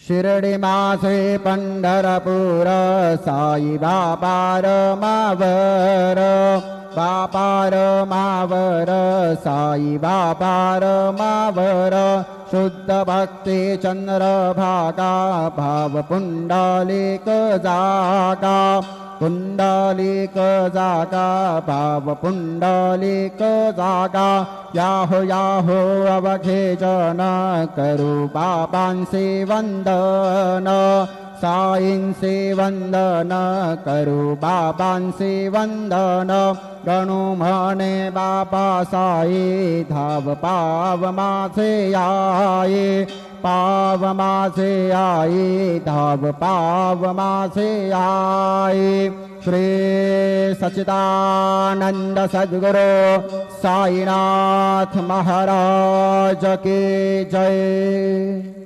शिरडी मासे पंढरपूर साई बापार मावर बापार मावर साई बापार मावर शुद्ध भक्ति चंद्रभागा भाव पुंडलिक जागा पुंडलिक जागा भाव पुंडलिक जागा याहो याहो अवघेजन करू बाबांसी वंदन साईंसी वंदन करू बाबांसी वंदन गणू म्हणे बापा साई धाव पाव माझे आई पाव माझे आई धाव पाव माझे आई श्री सच्चिदानंद सद्गुरु साईनाथ महाराज की जय।